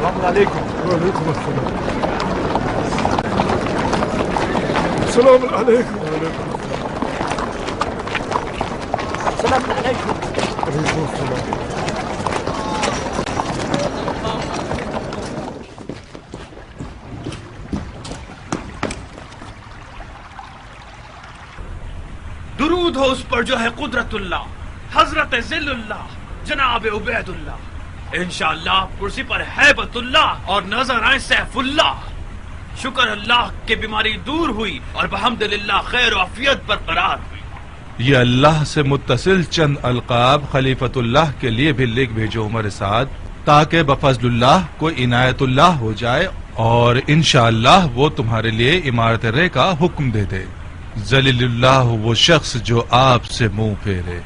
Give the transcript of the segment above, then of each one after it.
السلام علیکم. وعلیکم السلام. السلام علیکم. السلام علیکم. وعلیکم السلام. درود ہو اس پر جو ہے قدرت اللہ، حضرت ذل اللہ، جناب عبید اللہ. انشاءاللہ کرسی پر ہیبت اللہ اور نظر آئے سیف اللہ. شکر اللہ کہ بیماری دور ہوئی اور بحمدللہ خیر و عافیت برقرار ہوئی. یہ اللہ سے متصل چند القاب خلیفۃ اللہ کے لیے بھی لکھ بھیجو عمر سعد، تاکہ بفضل اللہ کو عنایت اللہ ہو جائے اور انشاءاللہ وہ تمہارے لیے عمارت رے کا حکم دے دے. ذلیل اللہ وہ شخص جو آپ سے منہ پھیرے.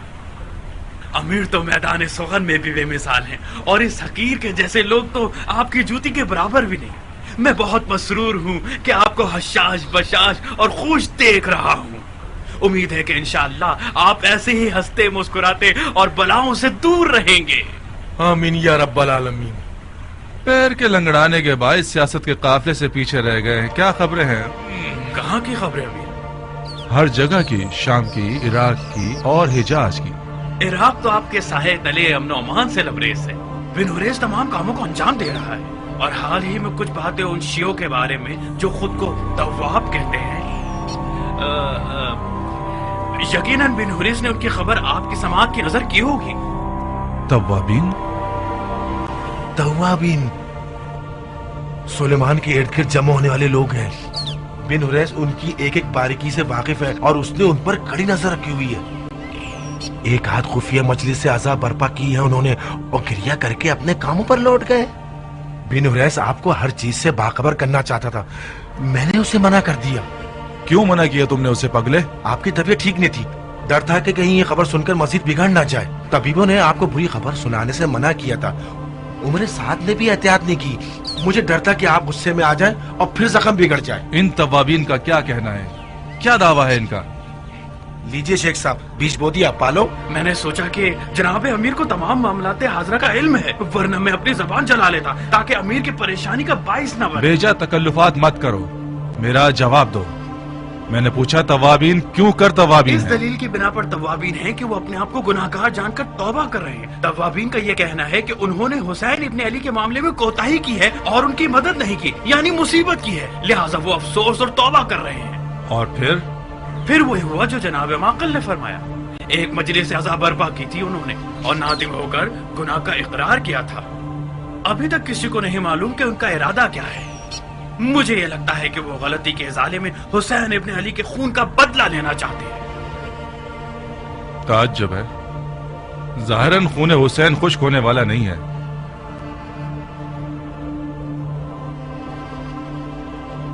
امیر تو میدان سخن میں بھی بے مثال ہیں اور اس حقیر کے جیسے لوگ تو آپ کی جوتی کے برابر بھی نہیں. میں بہت مسرور ہوں کہ آپ کو حشاش بشاش اور خوش دیکھ رہا ہوں. امید ہے کہ انشاءاللہ آپ ایسے ہی ہنستے مسکراتے اور بلاؤں سے دور رہیں گے. آمین یا رب العالمین. پیر کے لنگڑانے کے باعث سیاست کے قافلے سے پیچھے رہ گئے ہیں. کیا خبریں ہیں؟ کہاں کی خبریں امیر؟ ہر جگہ کی، شام کی، عراق کی اور حجاز کی. عراق تو آپ کے سائے تلے امن و امان سے لبریز ہے. بن حریث تمام کاموں کو انجام دے رہا ہے اور حال ہی میں کچھ باتیں ان شیعوں کے بارے میں جو خود کو تواب کہتے ہیں. یقیناً بن حریث نے ان کی خبر آپ کی سماعت کی نظر کی ہوگی. توابین؟ توابین سلیمان کے ارد گرد جمع ہونے والے لوگ ہیں. بن حریث ان کی ایک ایک باریکی سے واقف ہے اور اس نے ان پر کڑی نظر رکھی ہوئی ہے. ایک ہاتھ خفیہ مجلس سے عذاب برپا کی ہے انہوں نے اور گریہ کر کے اپنے کاموں پر لوٹ گئے. بن حریث آپ کو ہر چیز سے باخبر کرنا چاہتا تھا، میں نے اسے منع کر دیا. کیوں منع کیا تم نے اسے پگلے؟ آپ کی طبیعت ٹھیک نہیں تھی، ڈر تھا کہ کہیں یہ خبر سن کر مزید بگڑ نہ جائے. طبیبوں نے آپ کو بری خبر سنانے سے منع کیا تھا. عمر سعد نے بھی احتیاط نہیں کی. مجھے ڈر تھا کہ آپ غصے میں آ جائیں اور پھر زخم بگڑ جائے. ان توابین کا کیا کہنا ہے؟ کیا دعویٰ ہے ان کا؟ لیجئے شیخ صاحب، بیچ بو دیا پالو. میں نے سوچا کہ جناب امیر کو تمام معاملات حاضرہ کا علم ہے، ورنہ میں اپنی زبان چلا لیتا تاکہ امیر کی پریشانی کا باعث نہ بنے. بیجا تکلفات مت کرو، میرا جواب دو. میں نے پوچھا توابین کیوں کر توابین اس ہے؟ دلیل کی بنا پر توابین ہیں کہ وہ اپنے آپ کو گناہ گار جان کر توبہ کر رہے ہیں. توابین کا یہ کہنا ہے کہ انہوں نے حسین ابن علی کے معاملے میں کوتاہی کی ہے اور ان کی مدد نہیں کی، یعنی مصیبت کی ہے، لہٰذا وہ افسوس اور توبہ کر رہے ہیں. اور پھر وہی ہوا جو جناب معقل نے فرمایا. ایک مجلس عذاب برپا کی تھی انہوں نے اور نادم ہو کر گناہ کا اقرار کیا تھا. ابھی تک کسی کو نہیں معلوم کہ ان کا ارادہ کیا ہے. مجھے یہ لگتا ہے کہ وہ غلطی کے ازالے میں حسین ابن علی کے خون کا بدلہ لینا چاہتے ہیں. تعجب ہے، ظاہراً خون حسین خشک ہونے والا نہیں ہے.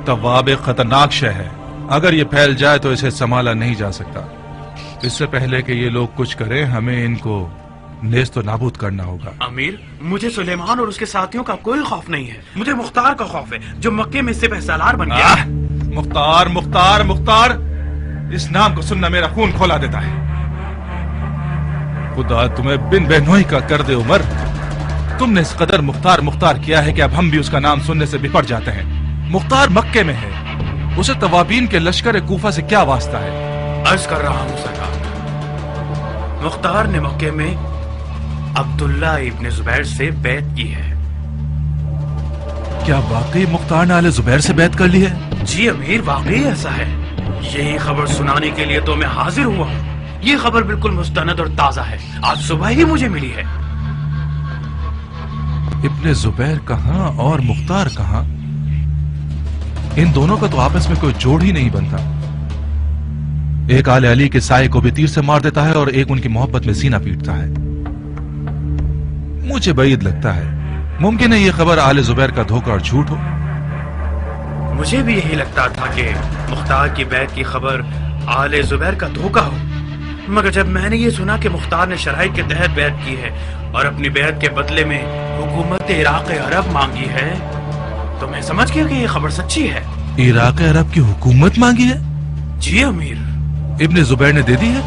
تواب ایک خطرناک شے ہے، اگر یہ پھیل جائے تو اسے سنبھالا نہیں جا سکتا. اس سے پہلے کہ یہ لوگ کچھ کریں ہمیں ان کو نیست و نابود کرنا ہوگا. امیر، مجھے سلیمان اور اس کے ساتھیوں کا کوئی خوف نہیں ہے، مجھے مختار کا خوف ہے جو مکے میں سپہ سالار بن گیا. مختار مختار مختار، اس نام کو سننا میرا خون کھولا دیتا ہے. خدا تمہیں بن بہنوئی کا کر دے عمر. تم نے اس قدر مختار مختار کیا ہے کہ اب ہم بھی اس کا نام سننے سے بپڑ جاتے ہیں. مختار مکے میں ہے، اسے توابین کے لشکر کوفہ سے کیا واسطہ ہے؟ عرض کر رہا ہوں سرکار، مختار نے مکے میں عبداللہ ابن زبیر سے بیعت کی ہے. کیا واقعی مختار نے آل زبیر سے بیعت کر لی ہے؟ جی امیر، واقعی ایسا ہے. یہی خبر سنانے کے لیے تو میں حاضر ہوا ہوں. یہ خبر بالکل مستند اور تازہ ہے، آج صبح ہی مجھے ملی ہے. ابن زبیر کہاں اور مختار کہاں؟ ان دونوں کا تو آپس میں کوئی جوڑ ہی نہیں بنتا. ایک آل علی کے سائے کو بھی تیر سے مار دیتا ہے اور ایک ان کی محبت میں سینہ پیٹتا ہے. مجھے بعید لگتا ہے، ممکن ہے یہ خبر آل زبیر کا دھوکہ اور جھوٹ ہو. مجھے بھی یہی لگتا تھا کہ مختار کی بیعت کی خبر آل زبیر کا دھوکہ ہو، مگر جب میں نے یہ سنا کہ مختار نے شرائط کے تحت بیعت کی ہے اور اپنی بیعت کے بدلے میں حکومت عراق عرب مانگی ہے تو میں سمجھ گیا کہ یہ خبر سچی ہے. عراق عرب کی حکومت مانگی ہے؟ جی امیر. ابن زبیر نے دے دی ہے؟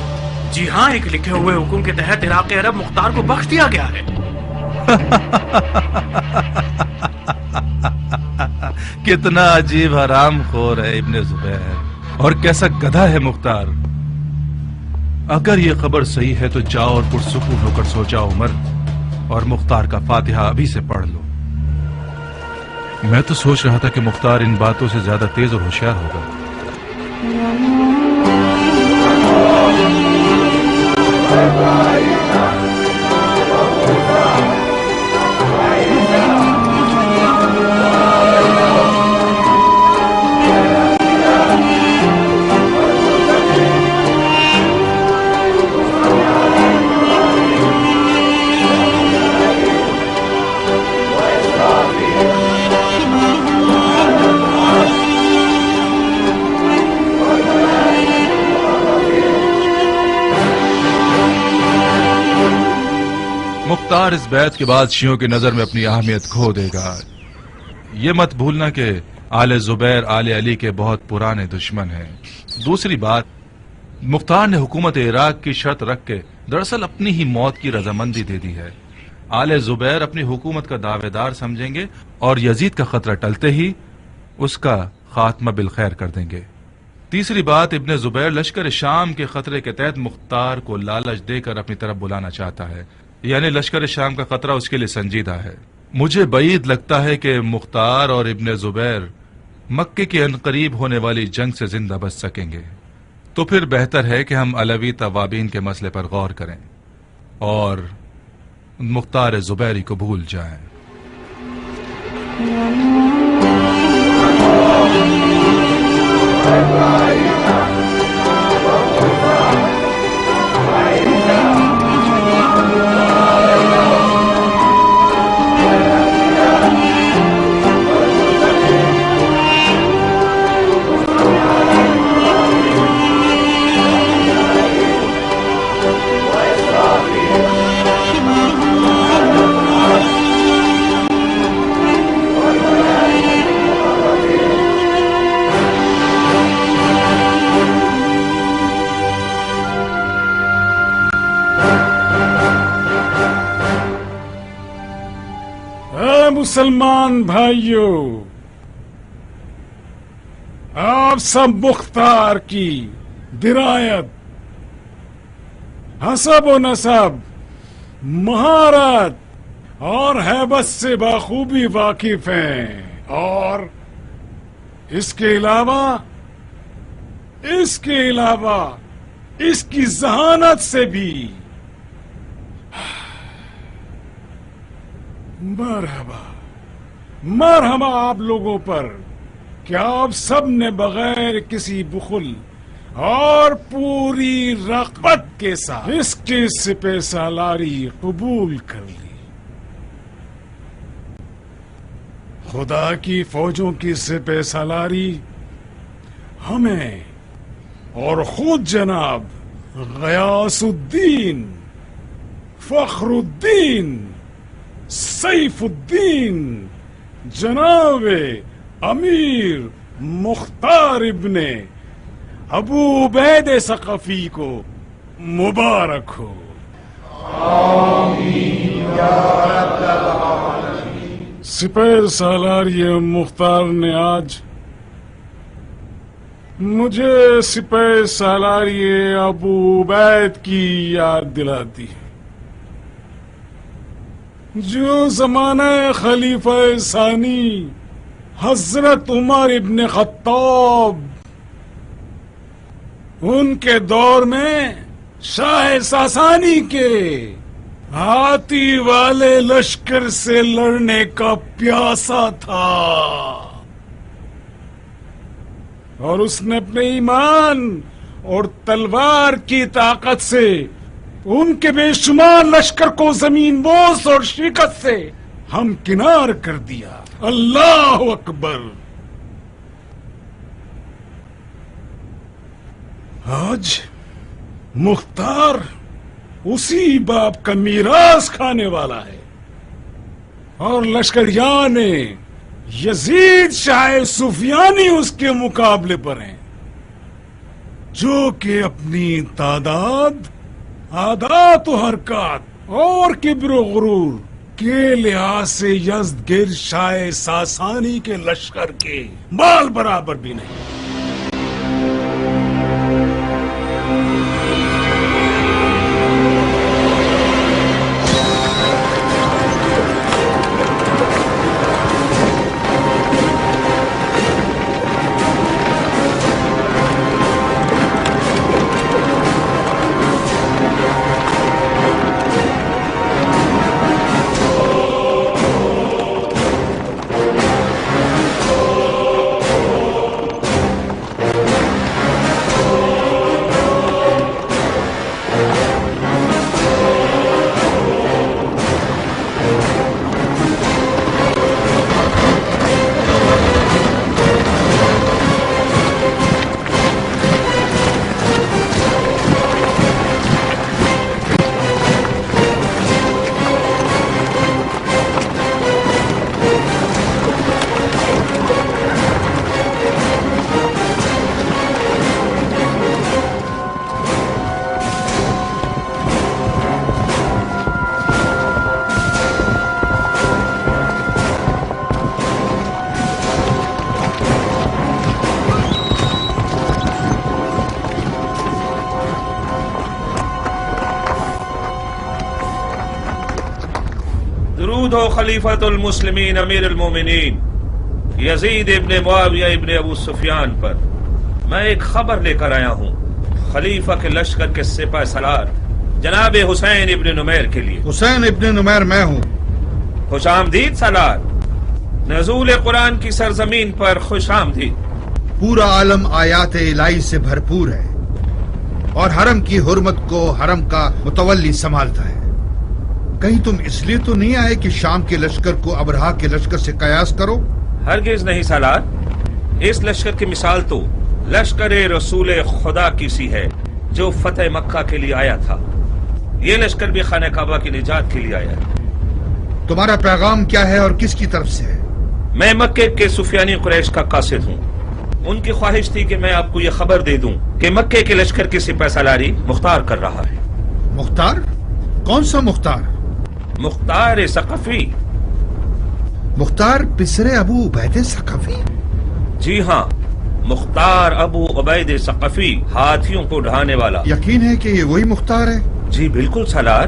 جی ہاں، ایک لکھے ہوئے حکم کے تحت عراق عرب مختار کو بخش دیا گیا ہے. کتنا عجیب حرام خور ہے ابن زبیر، اور کیسا گدھا ہے مختار۔ اگر یہ خبر صحیح ہے تو جاؤ اور پرسکون ہو کر سو جاؤ عمر، اور مختار کا فاتحہ ابھی سے پڑھ لو۔ میں تو سوچ رہا تھا کہ مختار ان باتوں سے زیادہ تیز اور ہوشیار ہوگا۔ مختار اس بیعت کے بعد شیعوں کی نظر میں اپنی اہمیت کھو دے گا۔ یہ مت بھولنا کہ آل زبیر آل علی کے بہت پرانے دشمن ہیں۔ دوسری بات، مختار نے حکومت عراق کی شرط رکھ کے دراصل اپنی ہی موت کی رضامندی دے دی ہے۔ آل زبیر اپنی حکومت کا دعوے دار سمجھیں گے اور یزید کا خطرہ ٹلتے ہی اس کا خاتمہ بالخیر کر دیں گے۔ تیسری بات، ابن زبیر لشکر شام کے خطرے کے تحت مختار کو لالچ دے کر اپنی طرف بلانا چاہتا ہے، یعنی لشکر شام کا خطرہ اس کے لیے سنجیدہ ہے۔ مجھے بعید لگتا ہے کہ مختار اور ابن زبیر مکے کے عنقریب ہونے والی جنگ سے زندہ بچ سکیں گے، تو پھر بہتر ہے کہ ہم علوی توابین کے مسئلے پر غور کریں اور مختار زبیری کو بھول جائیں۔ مسلمان بھائیوں، آپ سب مختار کی درایت، حسب و نسب، مہارت اور ہیبت سے بخوبی واقف ہیں، اور اس کے علاوہ اس کی ذہانت سے بھی مرحبا آپ لوگوں پر کہ آپ سب نے بغیر کسی بخل اور پوری رغبت کے ساتھ اس کی سپہ سالاری قبول کر لی۔ خدا کی فوجوں کی سپہ سالاری ہمیں اور خود جناب غیاث الدین، فخر الدین، سیف الدین، جناب امیر مختار ابن ابو عبید ثقفی کو مبارک ہو۔ سپہ سالاری مختار نے آج مجھے سپہ سالاری ابو عبید کی یاد دلاتی ہے، جو زمانہ خلیفہ ثانی حضرت عمر ابن خطاب، ان کے دور میں شاہ ساسانی کے ہاتھی والے لشکر سے لڑنے کا پیاسا تھا، اور اس نے اپنے ایمان اور تلوار کی طاقت سے ان کے بے شمار لشکر کو زمین بوس اور شکست سے ہمکنار کر دیا۔ اللہ اکبر۔ آج مختار اسی باپ کا میراث کھانے والا ہے، اور لشکریان یزید شاہ سفیانی اس کے مقابلے پر ہیں، جو کہ اپنی تعداد، عادات و حرکات اور کبر و غرور کے لحاظ سے یزدگرد شاہ ساسانی کے لشکر کے بال برابر بھی نہیں. خلیفۃ المسلمین امیر المومنین یزید ابن معاویہ ابن ابو سفیان پر میں ایک خبر لے کر آیا ہوں خلیفہ کے لشکر کے سپہ سالار جناب حسین ابن نمیر کے لیے. حسین ابن نمیر میں ہوں. خوش آمدید سالار. نزول قرآن کی سرزمین پر خوش آمدید. پورا عالم آیات الہی سے بھرپور ہے اور حرم کی حرمت کو حرم کا متولی سنبھالتا ہے. کہیں تم اس لیے تو نہیں آئے کہ شام کے لشکر کو ابرہا کے لشکر سے قیاس کرو؟ ہرگز نہیں سالار. اس لشکر کی مثال تو لشکر رسول خدا کی سی ہے جو فتح مکہ کے لیے آیا تھا. یہ لشکر بھی خانہ کعبہ کی نجات کے لیے آیا ہے. تمہارا پیغام کیا ہے اور کس کی طرف سے ہے؟ میں مکے کے سفیانی قریش کا قاصد ہوں. ان کی خواہش تھی کہ میں آپ کو یہ خبر دے دوں کہ مکے کے لشکر کی سپہ سالاری مختار کر رہا ہے. مختار؟ کون سا مختار؟ مختار ثقفی. مختار پسر ابو عبید ثقفی؟ جی ہاں، مختار ابو عبید ثقفی، ہاتھیوں کو ڈھانے والا. یقین ہے کہ یہ وہی مختار ہے؟ جی بالکل سالار،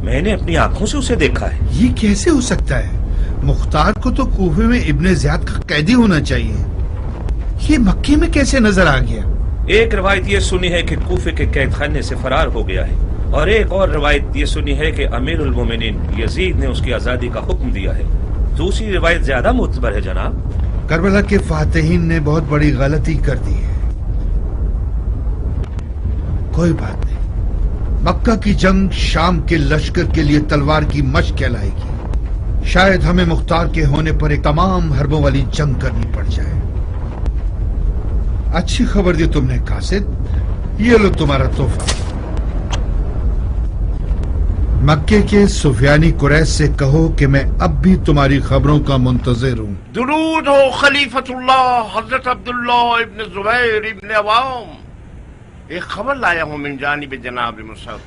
میں نے اپنی آنکھوں سے اسے دیکھا ہے. یہ کیسے ہو سکتا ہے؟ مختار کو تو کوفے میں ابن زیاد کا قیدی ہونا چاہیے. یہ مکے میں کیسے نظر آ گیا؟ ایک روایت یہ سنی ہے کہ کوفے کے قید خانے سے فرار ہو گیا ہے، اور ایک اور روایت یہ سنی ہے کہ امیر المومنین یزید نے اس کی آزادی کا حکم دیا ہے. دوسری روایت زیادہ معتبر ہے جناب. کربلا کے فاتحین نے بہت بڑی غلطی کر دی ہے. کوئی بات نہیں، مکہ کی جنگ شام کے لشکر کے لیے تلوار کی مشق کہلائے گی. شاید ہمیں مختار کے ہونے پر ایک تمام حربوں والی جنگ کرنی پڑ جائے. اچھی خبر دی تم نے قاصد. یہ لو تمہارا تحفہ. مکے کے سفیانی قریش سے کہو کہ میں اب بھی تمہاری خبروں کا منتظر ہوں. درود ہو خلیفۃ اللہ حضرت عبداللہ ابن زبیر ابن عوام. ایک خبر لایا ہوں من جانب جناب مصعب.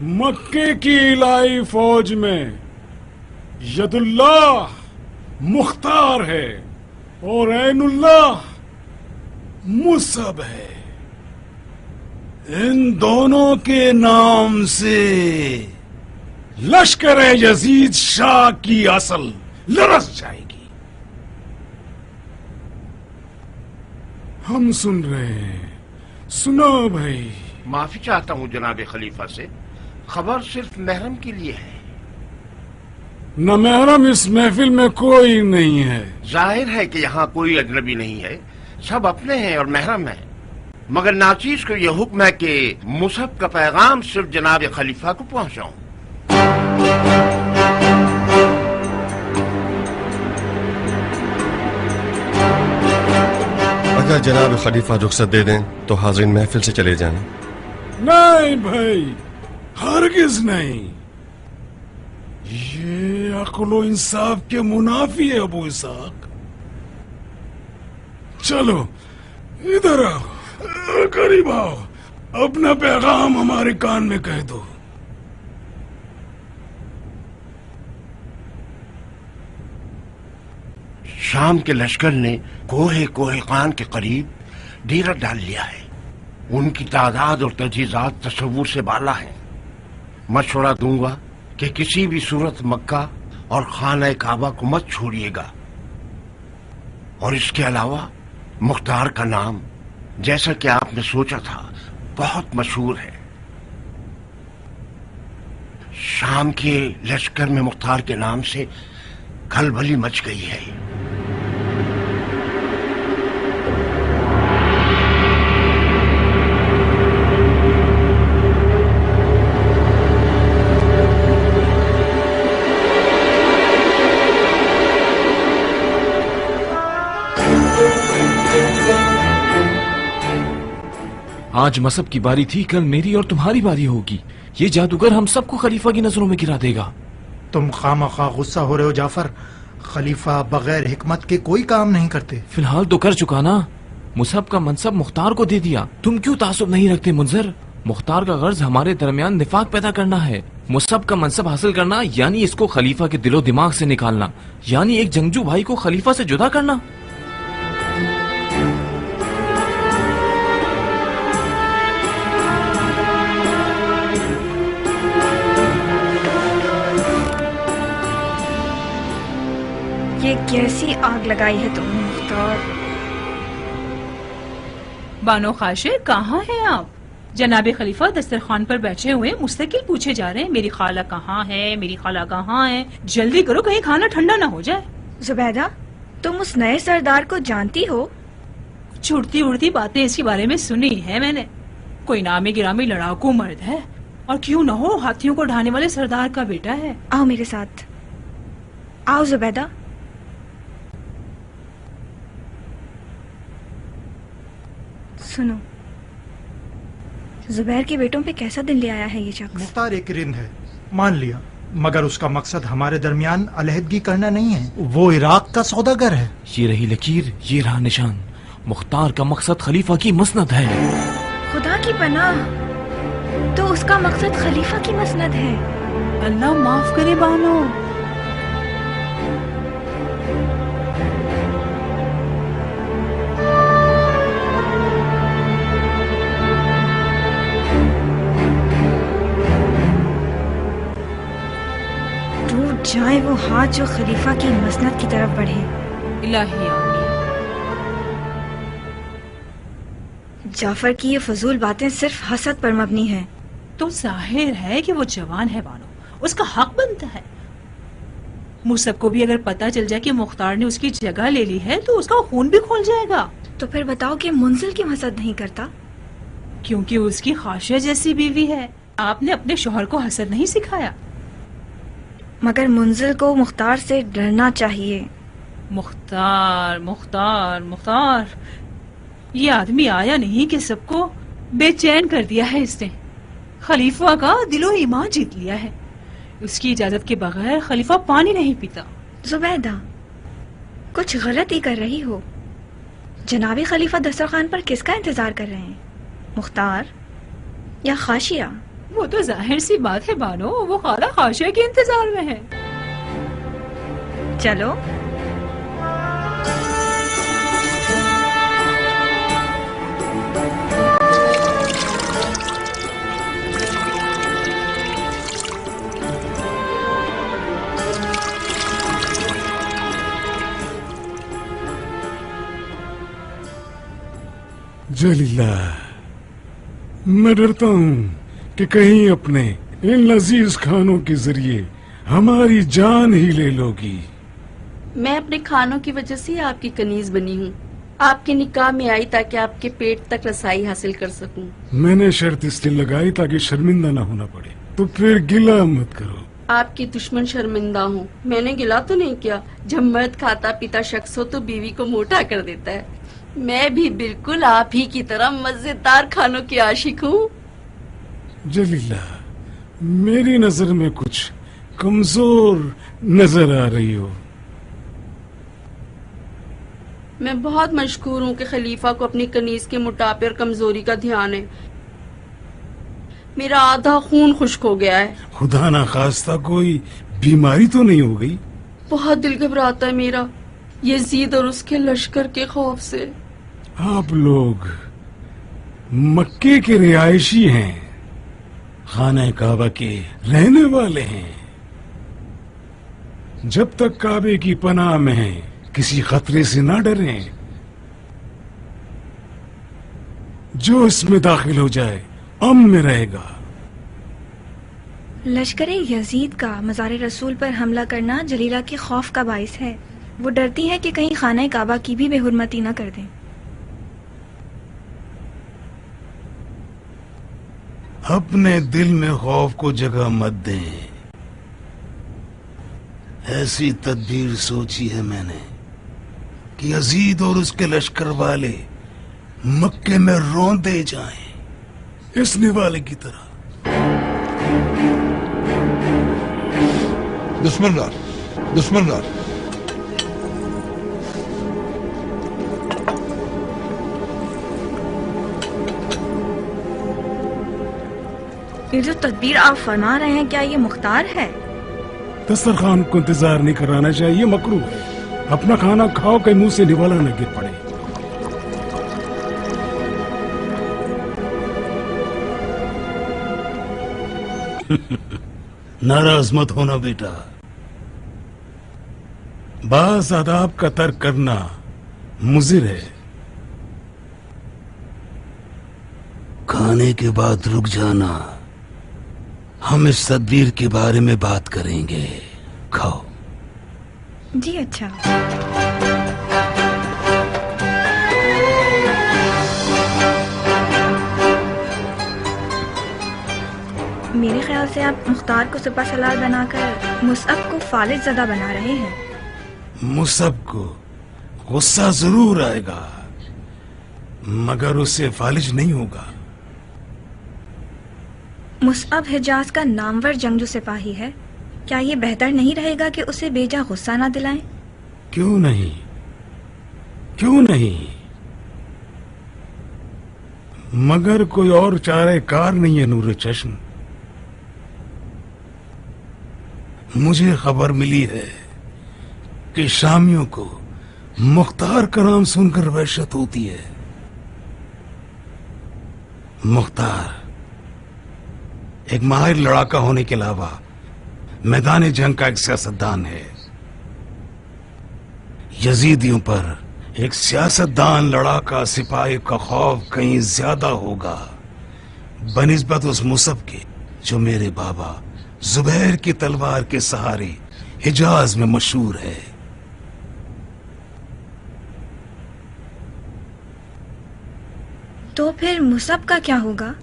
مکے کی الہی فوج میں ید اللہ مختار ہے اور عین اللہ مصعب ہے. ان دونوں کے نام سے لشکر یزید شاہ کی اصل لرز جائے گی. ہم سن رہے ہیں. سنو بھائی. معافی چاہتا ہوں جناب خلیفہ سے، خبر صرف محرم کے لیے ہے. نہ محرم اس محفل میں کوئی نہیں ہے. ظاہر ہے کہ یہاں کوئی اجنبی نہیں ہے، سب اپنے ہیں اور محرم ہیں. مگر ناچیز کو یہ حکم ہے کہ مصعب کا پیغام صرف جناب خلیفہ کو پہنچاؤں. اگر جناب خلیفہ رخصت دے دیں تو حاضرین محفل سے چلے جائیں. نہیں بھائی، ہرگز نہیں. یہ عقل و انصاف کے منافی ہے ابو اسحاق. چلو ادھر آؤ، قریب آؤ. अपना पैगाम हमारे कान में कह दो। शाम के लश्कर ने कोहे खान के करीब डेरा डाल लिया है। उनकी तादाद और तजहीज़ात तसव्वुर से बाला है। मशवरा दूंगा कि किसी भी सूरत मक्का और खाना काबा को मत छोड़िएगा। और इसके अलावा मुख्तार का नाम, जैसा कि आपने सोचा था, बहुत मशहूर है। शाम के लश्कर में मुख्तार के नाम से खलबली मच गई है। आज मसब की बारी थी, कल मेरी और तुम्हारी बारी होगी। ये जादूगर हम सबको खलीफा की नजरों में गिरा देगा। तुम खामखा गुस्सा हो रहे हो जाफर। खलीफा बगैर हिकमत के कोई काम नहीं करते। फिलहाल तो कर चुका ना। मुसहब का मनसब मुख्तार को दे दिया। तुम क्यों तासुब नहीं रखते मुंजर? मुख्तार का गर्ज हमारे दरमियान निफाक पैदा करना है। मुसहब का मनसब हासिल करना यानी इसको खलीफा के दिलो दिमाग से निकालना, यानी एक जंगजू भाई को खलीफा से जुदा करना। ये कैसी आग लगाई है तुमने मुख्तार? बानो खाशिर, कहाँ हैं आप? जनाबे खलीफा दस्तरखान पर बैठे हुए मुस्तकिल पूछे जा रहे हैं, मेरी खाला कहाँ है, मेरी खाला कहाँ है? जल्दी करो, कहीं खाना ठंडा ना हो जाए। जुबैदा, तुम उस नए सरदार को जानती हो? कुछ उड़ती उड़ती बातें इसके बारे में सुनी है मैंने। कोई नामी गिरामी लड़ाकू मर्द है, और क्यों न हो हाथियों को ढाने वाले सरदार का बेटा है। आओ मेरे साथ, आओ जुबैदा। सुनो, जुबैर के बेटों पे कैसा दिन ले आया है ये शख्स। मुख्तार एक रिंद है, मान लिया, मगर उसका मकसद हमारे दरमियान अलहदगी करना नहीं है। वो इराक का सौदागर है। ये रही लकीर, ये रहा निशान। मुख्तार का मकसद खलीफा की मसनद है। खुदा की पनाह, तो उसका मकसद खलीफा की मसनद है। अल्लाह माफ करे बानो। जाए वो हाथ जो खलीफा की मसनद की तरफ बढ़े। इलाही आमीन। जाफर की ये फजूल बातें सिर्फ हसद पर मबनी हैं। तो जाहिर है कि वो जवान है बानो, उसका हक बनता है। मुसहब को भी अगर पता चल जाए कि मुख्तार ने उसकी जगह ले ली है तो उसका खून भी खोल जाएगा। तो फिर बताओ कि मुंजिल की हसद नहीं करता? क्योंकि उसकी खाशिया जैसी बीवी है। आपने अपने शोहर को हसद नहीं सिखाया। मगर मुंजिल को मुख्तार से डरना चाहिए। मुख्तार मुख्तार मुख्तार, ये आदमी आया नहीं कि सबको बेचैन कर दिया है इसने। खलीफा का दिलो ईमान जीत लिया है। उसकी इजाजत के बगैर खलीफा पानी नहीं पीता। जुबैदा, कुछ गलत ही कर रही हो। जनाबी खलीफा दस्तरखान पर किसका इंतजार कर रहे हैं, मुख्तार या खाशिया? वो तो जाहिर सी बात है बानो, वो खाला खाशिया के इंतजार में है। चलो। जलीला, मैं डरता हूँ कि कहीं अपने इन लजीज खानों के जरिए हमारी जान ही ले लोगी। मैं अपने खानों की वजह से आपकी कनीज बनी हूँ। आपके निकाह में आई ताकि आपके पेट तक रसाई हासिल कर सकूं। मैंने शर्त इसलिए लगाई ताकि शर्मिंदा ना होना पड़े। तो फिर गिला मत करो। आपकी दुश्मन शर्मिंदा हूँ। मैंने गिला तो नहीं किया। जब मर्द खाता पीता शख्स हो तो बीवी को मोटा कर देता है। मैं भी बिल्कुल आप ही की तरह मजेदार खानों की आशिक हूँ। जलीला, मेरी नजर में कुछ कमजोर नजर आ रही हो। मैं बहुत मशकूर हूँ कि खलीफा को अपनी कनीज के मोटापे और कमजोरी का ध्यान है। मेरा आधा खून खुश्क हो गया है। खुदा ना खास्ता कोई बीमारी तो नहीं हो गई? बहुत दिल घबराता है मेरा यजीद और उसके लश्कर के खौफ से। आप लोग मक्के के रिहायशी हैं, खाना काबा के रहने वाले हैं। जब तक काबे की पनाह में हैं, किसी खतरे से ना डरें। जो इसमें दाखिल हो जाए अमन में रहेगा। लश्कर यजीद का मज़ार रसूल पर हमला करना जलीला के खौफ का बाइस है। वो डरती है कि कहीं खाना काबा की भी बेहुरमती न कर दें। अपने दिल में खौफ को जगह मत दें। ऐसी तदबीर सोची है मैंने कि यजीद और उसके लश्कर वाले मक्के में रौंदे जाएं, इस निवाले की तरह। दुश्मन रार। ये जो तदबीर आप फरमा रहे हैं, क्या ये मुख्तार है? दस्तरखान को इंतजार नहीं कराना चाहिए, मकरूह है। अपना खाना खाओ, कहीं मुंह से निवाला न गिर पड़े। नाराज मत होना बेटा। बास आदाब का तर्क करना मुज़िर है। खाने के बाद रुक जाना, हम इस तदबीर के बारे में बात करेंगे। खाओ। जी अच्छा। मेरे ख्याल से आप मुख्तार को सुपा सलाद बनाकर मुसअब को फालिज ज़दा बना रहे हैं। मुसअब को गुस्सा जरूर आएगा, मगर उससे फालिज नहीं होगा। मुसअब हिजाज का नामवर जंगजू सिपाही है। क्या ये बेहतर नहीं रहेगा कि उसे बेजा गुस्सा ना दिलाएं? क्यों नहीं, क्यों नहीं, मगर कोई और चारे कार नहीं है नूरे चश्म। मुझे खबर मिली है कि शामियों को मुख्तार का नाम सुनकर वहशत होती है। मुख्तार एक माहिर लड़ाका होने के अलावा मैदान जंग का एक सियासतदान है। यजीदियों पर एक सियासतदान लड़ाका सिपाही का खौफ कहीं ज्यादा होगा बनिस्बत उस मुसअब के जो मेरे बाबा जुबैर की तलवार के सहारे हिजाज में मशहूर है। तो फिर मुसअब का क्या होगा?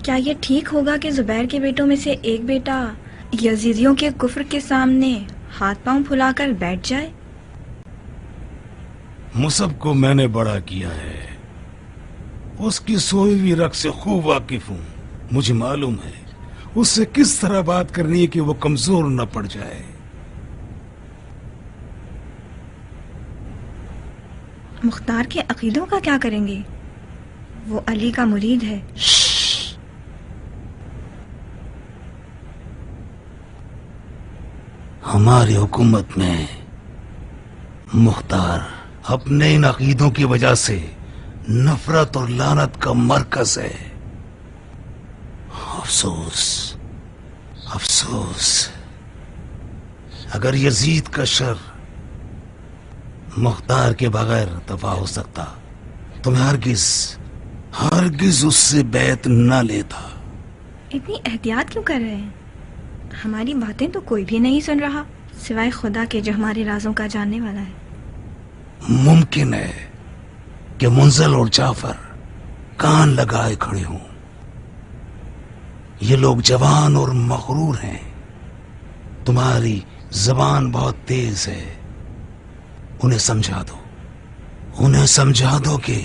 क्या ये ठीक होगा कि जुबैर के बेटों में से एक बेटा यजीदियों के कुफ्र के सामने हाथ पांव फुलाकर बैठ जाए? मुसअब को मैंने बड़ा किया है, उसकी सोई हुई रग से खूब वाकिफ हूं। मुझे मालूम है उससे किस तरह बात करनी है कि वो कमजोर न पड़ जाए। मुख्तार के अकीदों का क्या करेंगे? वो अली का मुरीद है। हमारी हुकूमत में मुख्तार अपने इन अकीदों की वजह से नफरत और लानत का मरकज है। अफसोस, अफसोस, अगर यजीद का शर मुख्तार के बगैर दफा हो सकता तो मैं हरगिज हरगिज उससे बैत न लेता। इतनी एहतियात क्यों कर रहे हैं? हमारी बातें तो कोई भी नहीं सुन रहा सिवाय खुदा के जो हमारे राजों का जानने वाला है। मुमकिन है कि मुंजल और जाफर कान लगाए खड़े हों। ये लोग जवान और मगरूर हैं। तुम्हारी जबान बहुत तेज है, उन्हें समझा दो, उन्हें समझा दो कि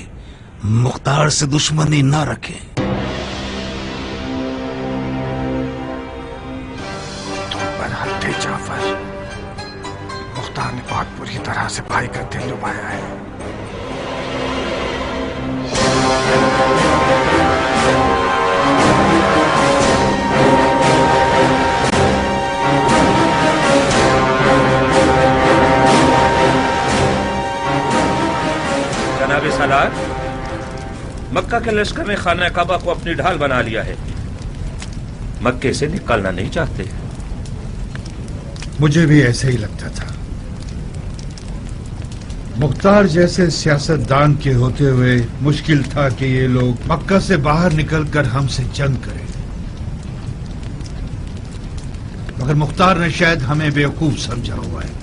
मुख्तार से दुश्मनी ना रखें। जाफर, मुख्तार ने बहुत बुरी तरह से भाई का दिल डुबाया है। मक्का के लश्कर ने खाना काबा को अपनी ढाल बना लिया है, मक्के से निकलना नहीं चाहते। मुझे भी ऐसे ही लगता था। मुख्तार जैसे सियासतदान के होते हुए मुश्किल था कि ये लोग मक्का से बाहर निकलकर हमसे जंग करें, मगर मुख्तार ने शायद हमें बेवकूफ समझा हुआ है।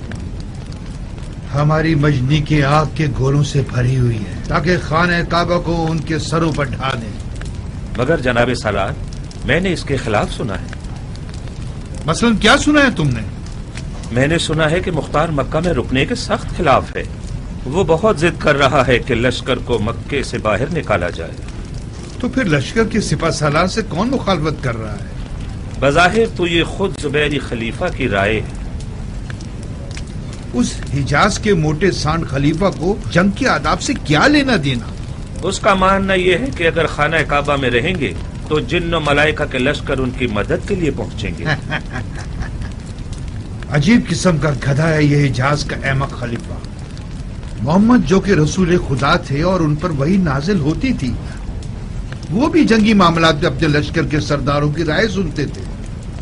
हमारी मजनी की आग के गोलों से भरी हुई है ताकि खाने काबा को उनके सरों पर ढा दें। मगर जनाब सालार, मैंने इसके खिलाफ सुना है। मसलन क्या सुना है तुमने? मैंने सुना है कि मुख्तार मक्का में रुकने के सख्त खिलाफ है। वो बहुत जिद कर रहा है कि लश्कर को मक्के से बाहर निकाला जाए। तो फिर लश्कर के सिपा सालार से कौन मुखालफत कर रहा है? बज़ाहिर तो ये खुद जुबैरी खलीफा की राय है। उस हिजाज के मोटे सांड खलीफा को जंग के आदाब से क्या लेना देना? उसका मानना यह है कि अगर खाना काबा में रहेंगे तो जिन्न और मलाइका के लश्कर उनकी मदद के लिए पहुंचेंगे। अजीब किस्म का गधा है ये हिजाज का अहमक खलीफा। मोहम्मद जो कि रसूल खुदा थे और उन पर वही नाजिल होती थी, वो भी जंगी मामलात में अपने लश्कर के सरदारों की राय सुनते थे।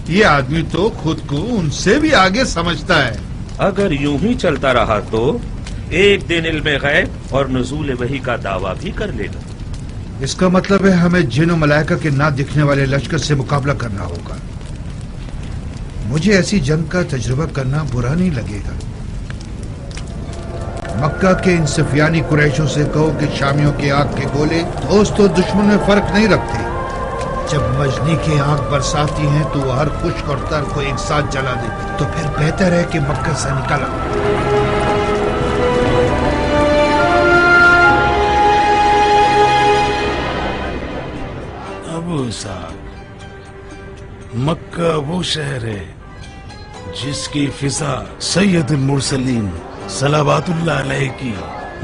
ये आदमी तो खुद को उनसे भी आगे समझता है। अगर यूं ही चलता रहा तो एक दिन इल्म गैब और नुज़ूल वही का दावा भी कर लेगा। इसका मतलब है हमें जिन और मलाइका के ना दिखने वाले लश्कर से मुकाबला करना होगा। मुझे ऐसी जंग का तजुर्बा करना बुरा नहीं लगेगा। मक्का के इन सफियानी कुरैशों से कहो कि शामियों के आग के गोले दोस्त और दुश्मन में फर्क नहीं रखते। जब मजनी की आग बरसाती हैं तो वो हर खुश्क और तर को एक साथ जला देती। तो फिर बेहतर है कि मक्का से निकला। अबू साहब, मक्का वो शहर है जिसकी फिजा सैयदुल मुरसलीन सलावतुल्लाह अलैहि की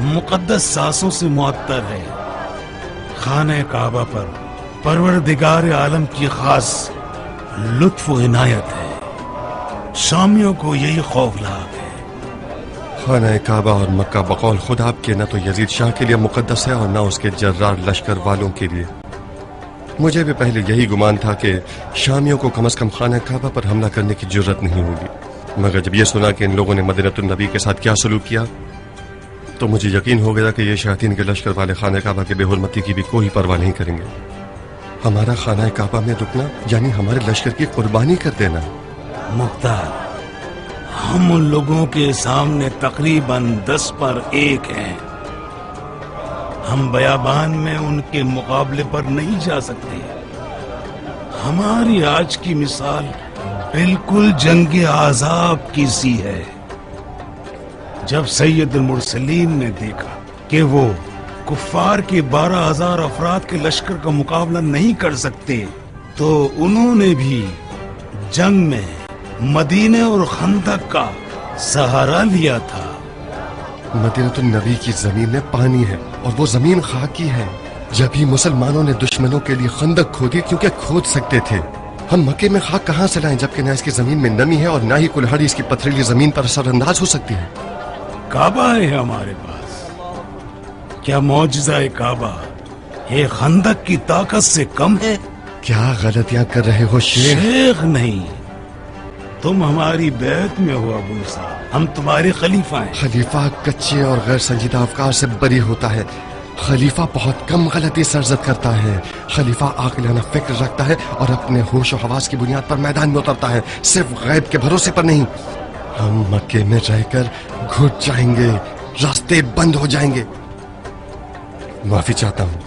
मुकद्दस सांसों से मुअत्तर है। खाने काबा पर परवरदिगार आलम की खास लुत्फ व इनायत है। शामियों को यही खौफनाक है। खाना काबा और मक्का बकौल खुद आपके न तो यजीद शाह के लिए मुकद्दस है और न उसके जर्रार लश्कर वालों के लिए। मुझे भी पहले यही गुमान था कि शामियों को कम से कम खाना काबा पर हमला करने की जरूरत नहीं होगी, मगर जब ये सुना कि इन लोगों ने मदीनतुन नबी के साथ क्या सलूक किया तो मुझे यकीन हो गया कि ये शयातीन के लश्कर वाले खाना काबा के बेहुरमती की भी कोई परवाह नहीं करेंगे। हमारा खाना काबा में रुकना यानी हमारे लश्कर की कुर्बानी कर देना। मुख्तार, हम उन लोगों के सामने तकरीबन 10 पर 1 हैं। हम बयाबान में उनके मुकाबले पर नहीं जा सकते। हमारी आज की मिसाल बिल्कुल जंग आज़ाब की सी है। जब सैयदुल मुरसलीन ने देखा कि वो कुफ्फार के 12,000 अफराद के लश्कर का मुकाबला नहीं कर सकते तो उन्होंने भी जंग में मदीने और खंदक का सहारा लिया था। मदीनतुन नबी की जमीन में पानी है और वो जमीन खाकी है। जब ही मुसलमानों ने दुश्मनों के लिए खंदक खोदी क्योंकि खोद सकते थे। हम मक्के में खाक कहां से लाएं जबकि न इसकी जमीन में नमी है और न ही कुल्हाड़ी इसकी पथरीली जमीन पर असरअंदाज हो सकती है। काबा है हमारे पास। क्या मौजज़ा काबा ये खंदक की ताकत से कम है? क्या गलतियां कर रहे हो शेख? शेख नहीं, तुम हमारी बैत में हो अबू साहब। हम तुम्हारे खलीफा हैं। खलीफा कच्चे और गैर संजीदा अफकार से बरी होता है। खलीफा बहुत कम गलती सरजद करता है। खलीफा आकिलाना फिक्र रखता है और अपने होश और हवास की बुनियाद पर मैदान में उतरता है, सिर्फ गैब के भरोसे पर नहीं। हम मक्के में रहकर घुट जाएंगे, रास्ते बंद हो जाएंगे। माफी चाहता हूँ,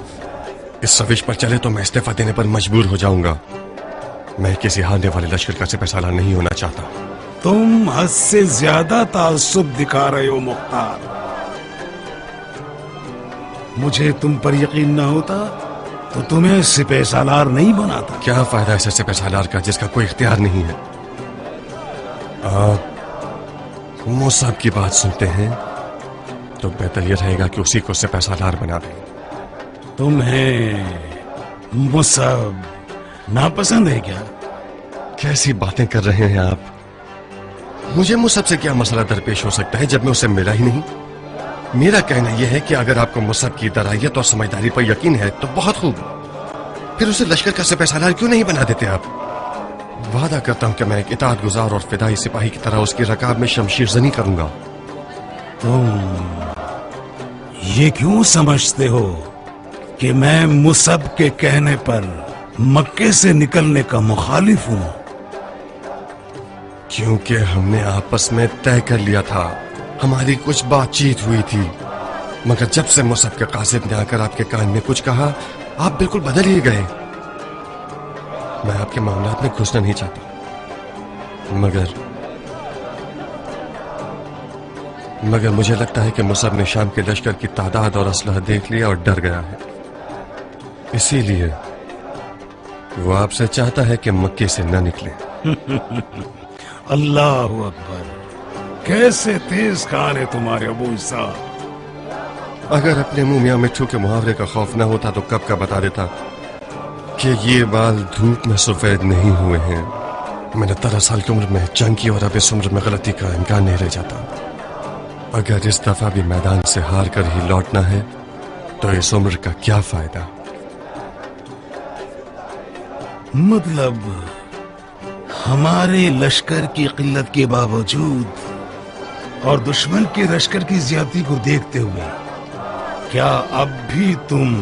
इस सविश पर चले तो मैं इस्तीफा देने पर मजबूर हो जाऊंगा। मैं किसी हारने वाले लश्कर का सिपहसालार नहीं होना चाहता। तुम हद से ज्यादा ताज्जुब दिखा रहे हो मुख्तार। मुझे तुम पर यकीन न होता तो तुम्हें सिपहसालार नहीं बनाता। क्या फायदा ऐसे सिपहसालार का जिसका कोई इख्तियार नहीं है? आप मुसअब की बात सुनते हैं तो बेहतर यह रहेगा कि उसी को सिपहसालार बना दें। तुम्हें मुसअब नापसंद है क्या? कैसी बातें कर रहे हैं आप? मुझे मुसअब से क्या मसला दरपेश हो सकता है जब मैं उसे मिला ही नहीं? میرا کہنا یہ ہے کہ اگر آپ کو مصعب کی درائیت اور سمجھداری پر یقین ہے تو بہت خوب، پھر اسے لشکر کا سپہ سالار کیوں نہیں بنا دیتے آپ؟ وعدہ کرتا ہوں کہ میں ایک اطاعت گزار اور فدائی سپاہی کی طرح اس کی رکاب میں شمشیر زنی کروں گا۔ یہ کیوں سمجھتے ہو کہ میں مصعب کے کہنے پر مکے سے نکلنے کا مخالف ہوں؟ کیونکہ ہم نے آپس میں طے کر لیا تھا، ہماری کچھ بات چیت ہوئی تھی، مگر جب سے مصعب کے قاصد نے آ کر آپ کے کان میں کچھ کہا آپ بالکل بدل ہی گئے۔ میں آپ کے معاملات میں گھسنا نہیں چاہتا، مگر مجھے لگتا ہے کہ مصعب نے شام کے لشکر کی تعداد اور اسلحہ دیکھ لیا اور ڈر گیا ہے، اسی لیے وہ آپ سے چاہتا ہے کہ مکے سے نہ نکلے۔ اللہ اکبر، کیسے تیز کار ہے تمہارے ابو اسحاق۔ اگر اپنے منہ میاں مٹھو کے محاورے کا خوف نہ ہوتا تو کب کا بتا دیتا کہ یہ بال دھوپ میں سفید نہیں ہوئے ہیں۔ میں نے 13 سال کی عمر میں جنگ کی اور اب اس عمر میں غلطی کا امکان نہیں رہ جاتا۔ اگر اس دفعہ بھی میدان سے ہار کر ہی لوٹنا ہے تو اس عمر کا کیا فائدہ؟ مطلب ہمارے لشکر کی قلت کے باوجود اور دشمن کے لشکر کی زیادتی کو دیکھتے ہوئے کیا اب بھی تم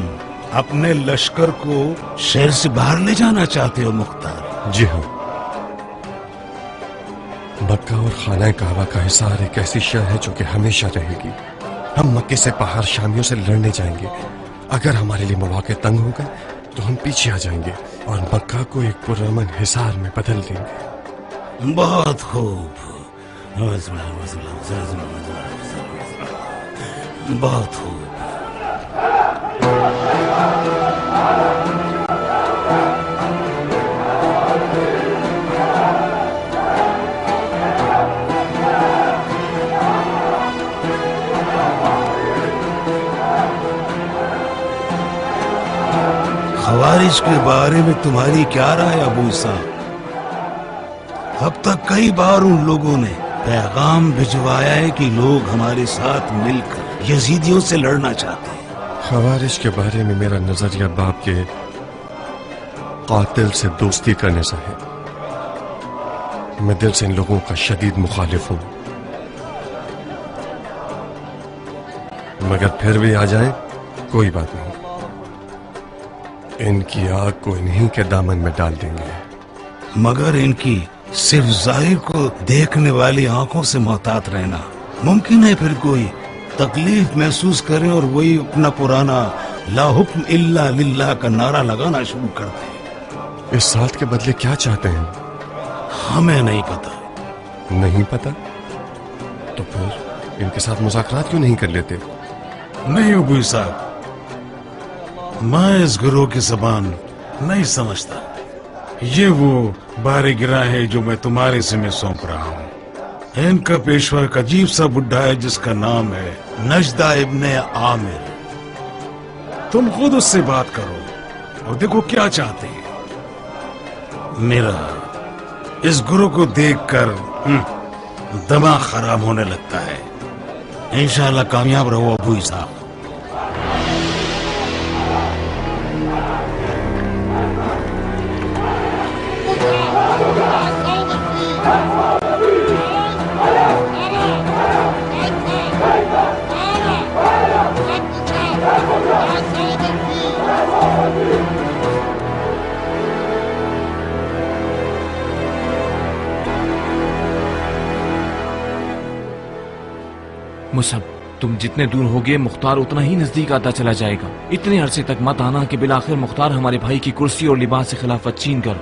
اپنے لشکر کو شہر سے باہر لے جانا چاہتے ہو مختار؟ جی ہاں، مکہ اور خانہ کعبہ کا حصار ایک ایسی شہر ہے جو کہ ہمیشہ رہے گی۔ ہم مکے سے باہر شامیوں سے لڑنے جائیں گے، اگر ہمارے لیے مواقع تنگ ہو گئے تو ہم پیچھے آ جائیں گے اور مکہ کو ایک پرامن حصار میں بدل دیں گے۔ بہت خوب، بہت خوب۔ خوارج کے بارے میں تمہاری کیا رائے ابو اسحاق؟ اب تک کئی بار ان لوگوں نے پیغام بھجوایا ہے کہ لوگ ہمارے ساتھ مل کر یزیدیوں سے لڑنا چاہتے ہیں۔ خوارج کے بارے میں میرا نظریہ باپ کے قاتل سے دوستی کرنے سے ہے۔ میں دل سے ان لوگوں کا شدید مخالف ہوں، مگر پھر بھی آ جائیں کوئی بات نہیں، ان کی آگ کو انہی کے دامن میں ڈال دیں گے۔ مگر ان کی صرف ظاہر کو دیکھنے والی آنکھوں سے محتاط رہنا۔ ممکن ہے پھر کوئی تکلیف محسوس کریں اور وہی اپنا پرانا لا حکم الا للہ کا نعرہ لگانا شروع کر دیں۔ اس ساتھ کے بدلے کیا چاہتے ہیں؟ ہمیں نہیں پتا۔ نہیں پتا تو پھر ان کے ساتھ مذاکرات کیوں نہیں کر لیتے؟ نہیں ابو صاحب، میں اس گروہ کی زبان نہیں سمجھتا۔ یہ وہ بارے گرا ہے جو میں تمہارے ذمہ سونپ رہا ہوں۔ ان کا پیشوا ایک عجیب سا بڈھا ہے جس کا نام ہے نجدہ ابن عامر۔ تم خود اس سے بات کرو اور دیکھو کیا چاہتے ہیں۔ میرا اس گروہ کو دیکھ کر دماغ خراب ہونے لگتا ہے۔ انشاءاللہ کامیاب رہو ابو اسحاق۔ مصعب، تم جتنے دور ہوگے مختار اتنا ہی نزدیک آتا چلا جائے گا۔ اتنے عرصے تک مت آنا کہ بالآخر مختار ہمارے بھائی کی کرسی اور لباس سے خلافت چھین کر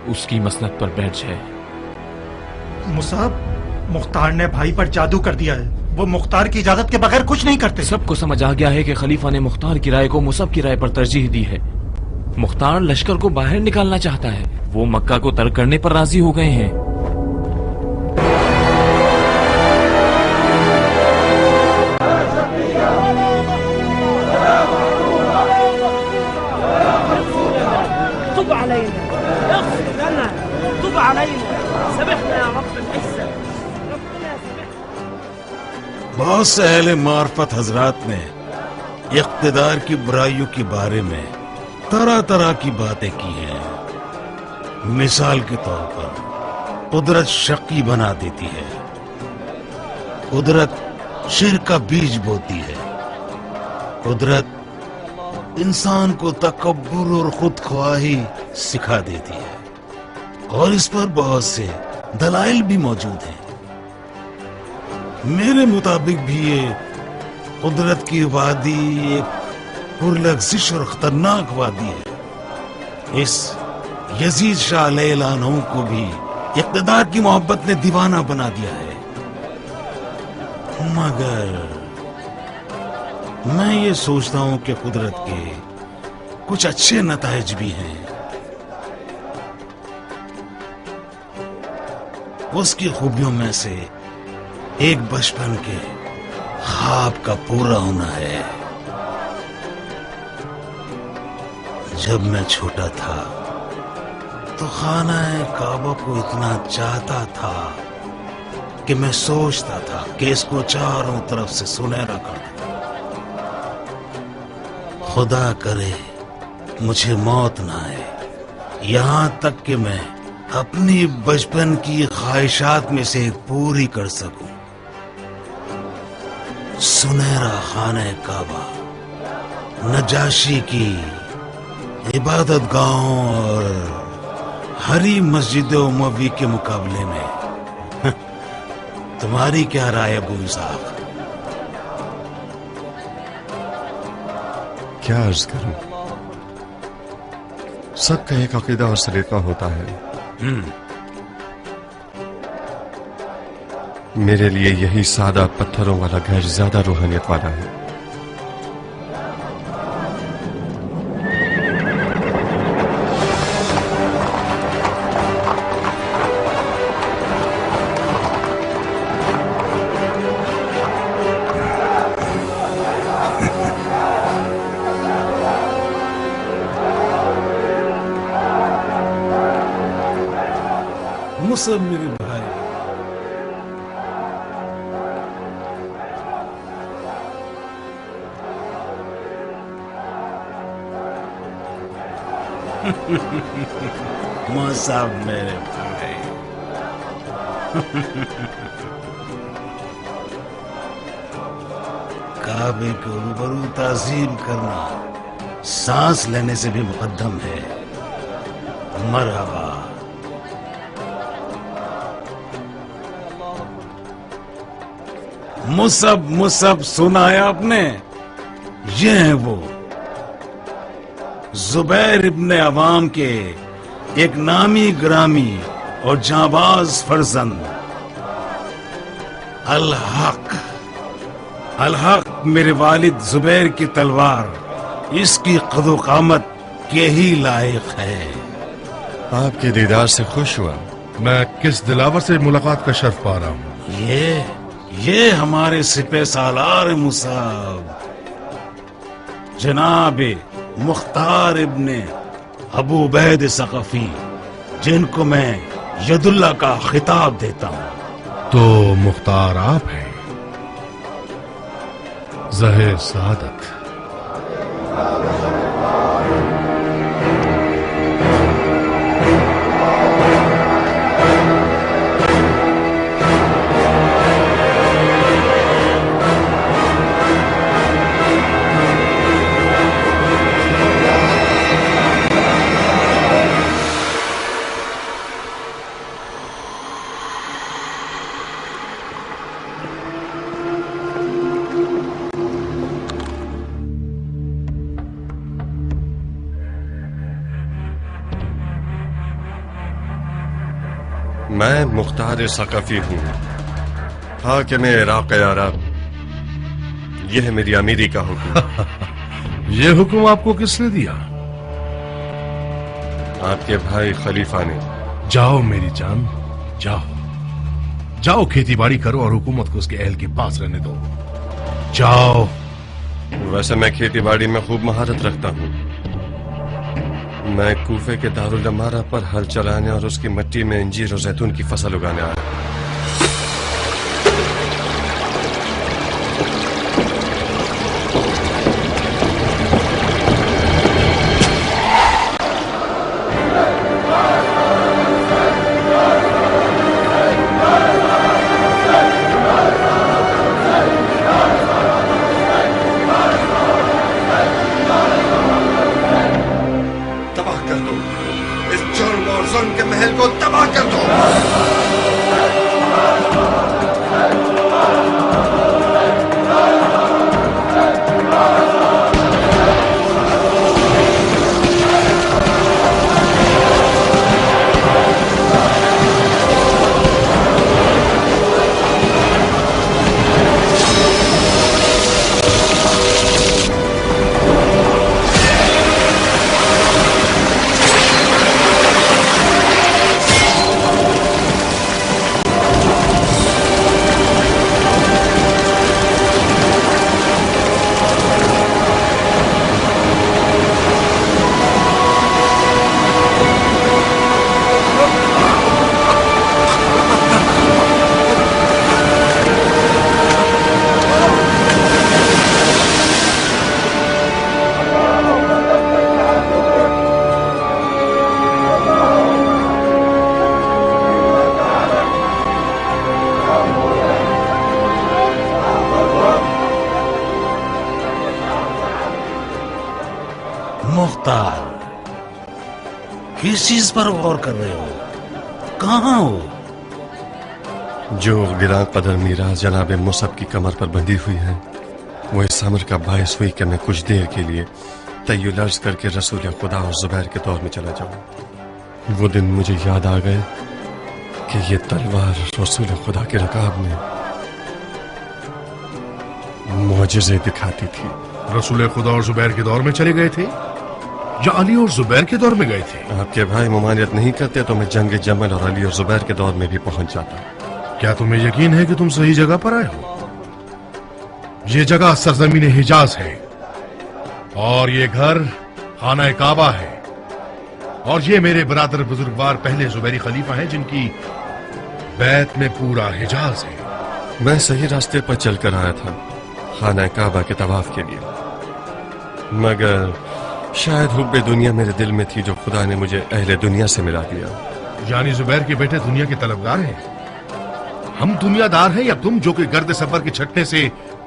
اس کی مسند پر بیٹھ جائے۔ مصعب، مختار نے بھائی پر جادو کر دیا ہے، وہ مختار کی اجازت کے بغیر کچھ نہیں کرتے۔ سب کو سمجھ آ گیا ہے کہ خلیفہ نے مختار کی رائے کو مصعب کی رائے پر ترجیح دی ہے۔ مختار لشکر کو باہر نکالنا چاہتا ہے، وہ مکہ کو ترک کرنے پر راضی ہو گئے ہیں۔ بہت سے اہل معرفت حضرات نے اقتدار کی برائیوں کے بارے میں طرح طرح کی باتیں کی ہیں. مثال کے طور پر قدرت شقی بنا دیتی ہے، قدرت شرک کا بیج بوتی ہے، قدرت انسان کو تکبر اور خود خواہی سکھا دیتی ہے، اور اس پر بہت سے دلائل بھی موجود ہیں. میرے مطابق بھی یہ قدرت کی وادی ایک پرلغزش اور خطرناک وادی ہے. اس یزید شاہ علیہ العنہ کو بھی اقتدار کی محبت نے دیوانہ بنا دیا ہے. مگر میں یہ سوچتا ہوں کہ قدرت کے کچھ اچھے نتائج بھی ہیں. اس کی خوبیوں میں سے ایک بچپن کے خواب کا پورا ہونا ہے. جب میں چھوٹا تھا تو خانہ کعبہ کو اتنا چاہتا تھا کہ میں سوچتا تھا کہ اس کو چاروں طرف سے سنہرا کر دوں. خدا کرے مجھے موت نہ آئے، یہاں تک کہ میں اپنی بچپن کی خواہشات میں سے ایک پوری کر سکوں. سنہرا خانہ کعبہ نجاشی کی عبادت گاہوں اور ہری مسجد اموی کے مقابلے میں تمہاری کیا رائے ابو اسحاق؟ کیا عرض کروں، سب کا ایک عقیدہ اور سلیقہ ہوتا ہے. میرے لیے یہی سادہ پتھروں والا گھر زیادہ روحانیت والا ہے. مصعب میرے بھائی، مصعب میرے بھائی، کعبے کے روبرو تعظیم کرنا سانس لینے سے بھی مقدم ہے. مرحبا. مصعب سنا ہے آپ نے؟ یہ ہیں وہ زبیر ابن عوام کے ایک نامی گرامی اور جانباز فرزند الحق میرے والد زبیر کی تلوار اس کی قد و قامت کے ہی لائق ہے. آپ کے دیدار سے خوش ہوا. میں کس دلاور سے ملاقات کا شرف پا رہا ہوں؟ یہ ہمارے سپہ سالار مصعب جناب مختار ابن ابو عبید ثقفی، جن کو میں ید اللہ کا خطاب دیتا ہوں. تو مختار آپ ہیں؟ ظاہر سعادت. میں مختار ثقفی ہوں، حاکم عراق عرب. یہ ہے میری امیری کا حکم. یہ حکم آپ کو کس نے دیا؟ آپ کے بھائی خلیفہ نے. جاؤ میری جان، جاؤ کھیتی باڑی کرو اور حکومت کو اس کے اہل کے پاس رہنے دو. جاؤ. ویسے میں کھیتی باڑی میں خوب مہارت رکھتا ہوں. میں کوفے کے دارالعمارہ پر ہل چلانے اور اس کی مٹی میں انجیر اور زیتون کی فصل اگانے آیا. से उनके महल को तबाह कर दो। मुख्तार, किस चीज पर गौर कर रहे हो? कहाँ हो? जो गिरा कदर मीराज जनाब मुसब की कमर पर बंधी हुई है, वो इस अमर का बायस हुई कि मैं कुछ देर के लिए तय्युल अर्ज करके रसूल खुदा और जुबैर के दौर में चला जाऊं। वो दिन मुझे याद आ गए कि ये तलवार रसूल खुदा के रकाब में मुआजिज़े दिखाती थी। रसूल खुदा और जुबैर के दौर में चले गए थे या अली और जुबैर के दौर में गए थे? आपके भाई ममानियत नहीं करते तो मैं जंग जमल और अली और जुबैर के दौर में भी पहुंच जाता। क्या तुम्हें यकीन है कि तुम सही जगह पर आए हो? ये जगह सरजमीन हिजाज है और ये घर खाना काबा है और ये मेरे बरादर बुजुर्गवार पहले जुबैरी खलीफा हैं जिनकी बैत में पूरा हिजाज है। मैं सही रास्ते पर चलकर आया था खाना काबा के तवाफ के लिए, मगर शायद हुब्बे दुनिया मेरे दिल में थी जो खुदा ने मुझे अहले दुनिया से मिला दिया। यानी जुबैर के बेटे दुनिया के तलबगार हैं। हम दुनियादार हैं या तुम जो कि गर्द सफर के छटने से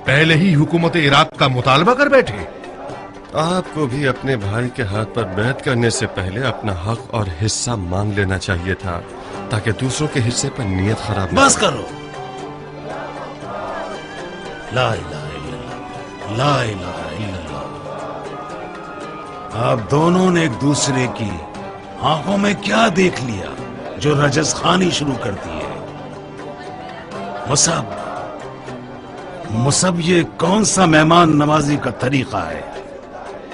पहले ही हुकूमत इराक का मुतालबा कर बैठे? आपको भी अपने भाई के हाथ पर बैत करने से पहले अपना हक और हिस्सा मांग लेना चाहिए था ताकि दूसरों के हिस्से पर नीयत खराब बस करो। ला इलाहा इल्लल्लाह, ला इलाहा इल्लल्लाह। आप दोनों ने एक दूसरे की आंखों में क्या देख लिया जो रजस खानी शुरू करती है? मुसब ये कौन सा मेहमान नवाजी का तरीका है?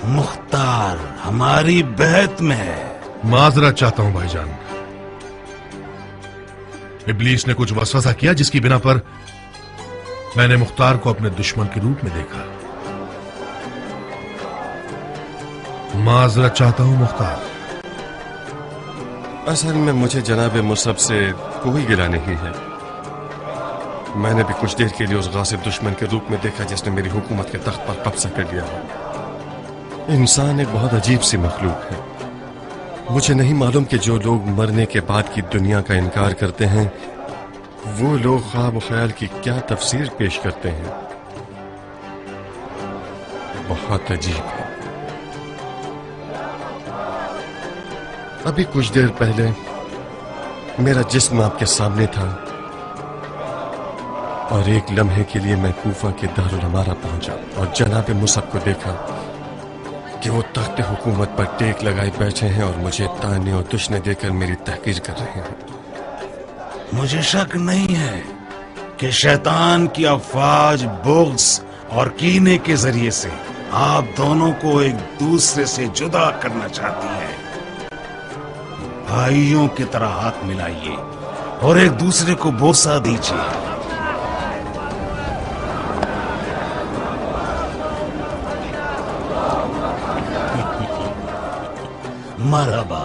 मुख्तार हमारी बैत में है। माजरत चाहता हूं भाईजान, इब्लीस ने कुछ वसवसा किया जिसकी बिना पर मैंने मुख्तार को अपने दुश्मन के रूप में देखा। माजरत चाहता हूं मुख्तार। असल में मुझे जनाब मुसब से कोई गिला नहीं है। मैंने भी कुछ देर के लिए उस गासिब दुश्मन के रूप में देखा जिसने मेरी हुकूमत के तख्त पर कब्जा कर लिया है। इंसान एक बहुत अजीब सी मखलूक है। मुझे नहीं मालूम कि जो लोग मरने के बाद की दुनिया का इनकार करते हैं वो लोग ख्वाब ख्याल की क्या तफसीर पेश करते हैं। बहुत अजीब है। अभी कुछ देर पहले मेरा जिस्म आपके सामने था और एक लम्हे के लिए मैं कूफा के दारुल अमारा पहुंचा और जनाब मुसब को देखा कि वो तख्त हुकूमत पर टेक लगाए बैठे हैं और मुझे ताने और दुश्मने देकर मेरी तहकीर कर रहे हैं। मुझे शक नहीं है कि शैतान की अफवाज बुग़्ज़ और कीने के जरिए से आप दोनों को एक दूसरे से जुदा करना चाहती है। भाइयों की तरह हाथ मिलाइए और एक दूसरे को बोसा दीजिए। मरहबा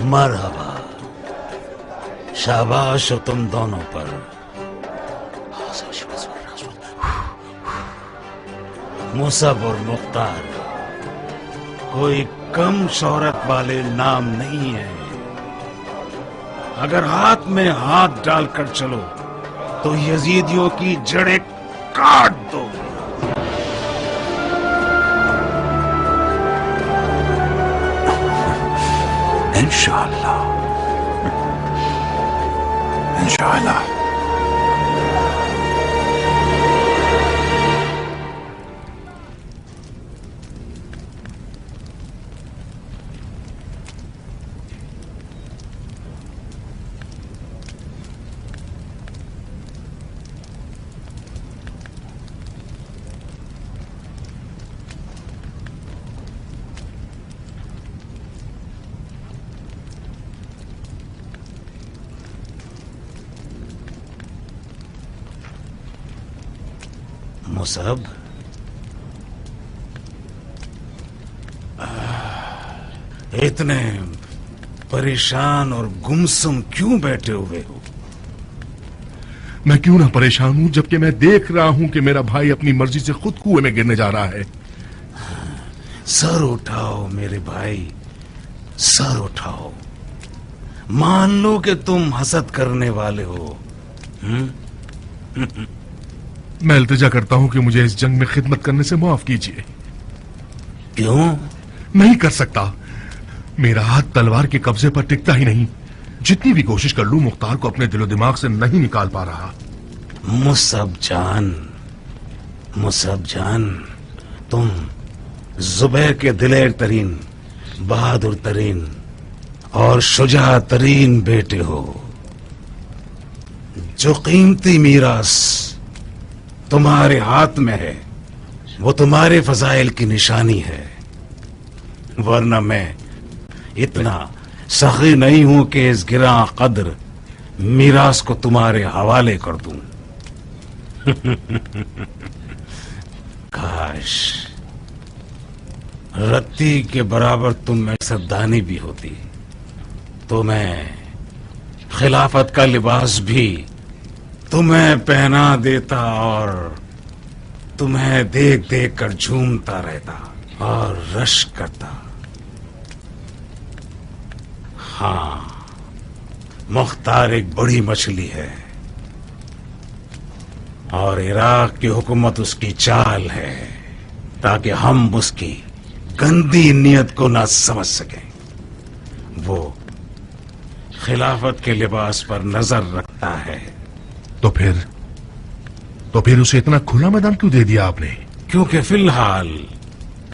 मरहबा, शाबाश हो तुम दोनों पर। मुसब और मुख्तार कोई कम शोहरत वाले नाम नहीं है। अगर हाथ में हाथ डालकर चलो तो यजीदियों की जड़ें काट दो। इंशाअल्लाह, इंशाअल्लाह। मुसब, इतने परेशान और गुमसुम क्यों बैठे हुए हो? मैं क्यों ना परेशान हूं, जबकि मैं देख रहा हूं कि मेरा भाई अपनी मर्जी से खुद कुएं में गिरने जा रहा है। सर उठाओ मेरे भाई, सर उठाओ। मान लो कि तुम हसद करने वाले हो। मैं इल्तिजा करता हूं कि मुझे इस जंग में खिदमत करने से माफ कीजिए। क्यों? नहीं कर सकता, मेरा हाथ तलवार के कब्जे पर टिकता ही नहीं। जितनी भी कोशिश कर लूं, मुख्तार को अपने दिलो दिमाग से नहीं निकाल पा रहा। मुसब जान, तुम जुबैर के दिलेर तरीन, बहादुर तरीन और शुजा तरीन बेटे हो। जो कीमती मीरास तुम्हारे हाथ में है, वो तुम्हारे फजाइल की निशानी है। वरना मैं इतना सखी नहीं हूं कि इस गिरा कद्र मीरास को तुम्हारे हवाले कर दूं। काश रत्ती के बराबर तुम में सरदानी भी होती, तो मैं खिलाफत का लिबास भी तुम्हें पहना देता और तुम्हें देख देख कर झूमता रहता और रश करता। हाँ, मुख्तार एक बड़ी मछली है और इराक की हुकूमत उसकी चाल है, ताकि हम उसकी गंदी नीयत को ना समझ सकें। वो खिलाफत के लिबास पर नजर रखता है। तो फिर उसे इतना खुला मैदान क्यों दे दिया आपने? क्योंकि फिलहाल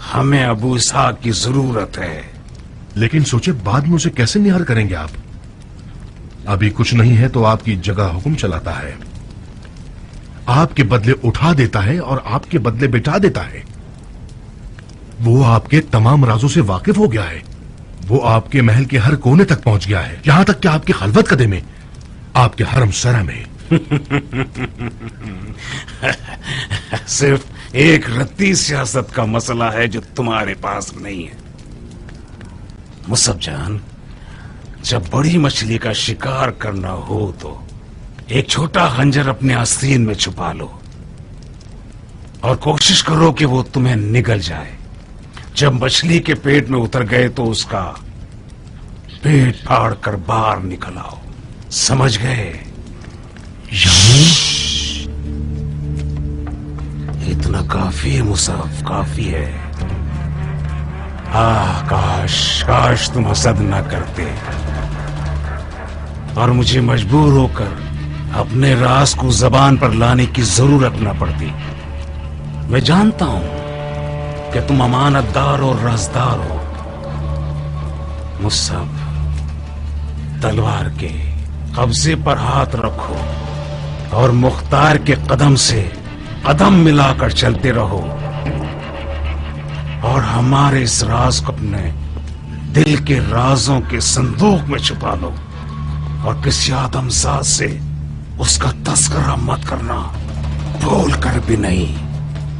हमें अबू इसहाक की जरूरत है। लेकिन सोचे बाद में उसे कैसे निहार करेंगे आप? अभी कुछ नहीं है तो आपकी जगह हुक्म चलाता है, आपके बदले उठा देता है और आपके बदले बिठा देता है। वो आपके तमाम राजों से वाकिफ हो गया है। वो आपके महल के हर कोने तक पहुंच गया है, यहां तक कि आपके खलवत कदे में, आपके हरम सरा में। सिर्फ एक रत्ती सियासत का मसला है जो तुम्हारे पास नहीं है। मुसब जान, जब बड़ी मछली का शिकार करना हो तो एक छोटा खंजर अपने आस्तीन में छुपा लो और कोशिश करो कि वो तुम्हें निगल जाए। जब मछली के पेट में उतर गए तो उसका पेट फाड़ कर बाहर निकल आओ। समझ गए? इतना काफी है मुसब, काफी है। काश तुम हसद ना करते और मुझे मजबूर होकर अपने राज को जबान पर लाने की जरूरत ना पड़ती। मैं जानता हूं कि तुम अमानतदार और राजदार हो। मुसब, तलवार के कब्जे पर हाथ रखो और मुख्तार के कदम से कदम मिलाकर चलते रहो और हमारे इस राज को अपने दिल के राजों के संदूक में छुपा लो और किसी आदमजात से उसका तस्करा मत करना, भूल कर भी नहीं।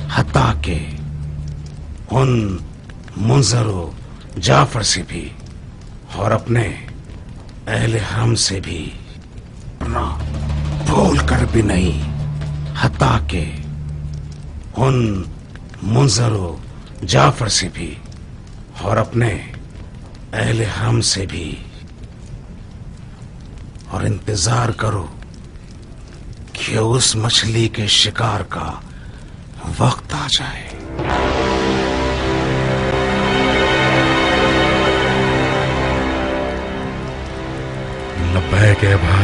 हत्ता के उन मुंजरो जाफर से भी और अपने अहले हरम से भी ना, भूल कर भी नहीं। हत्ता के उन मुंजरो जाफर से भी और अपने अहले हरम से भी। और इंतजार करो कि उस मछली के शिकार का वक्त आ जाए। के बाद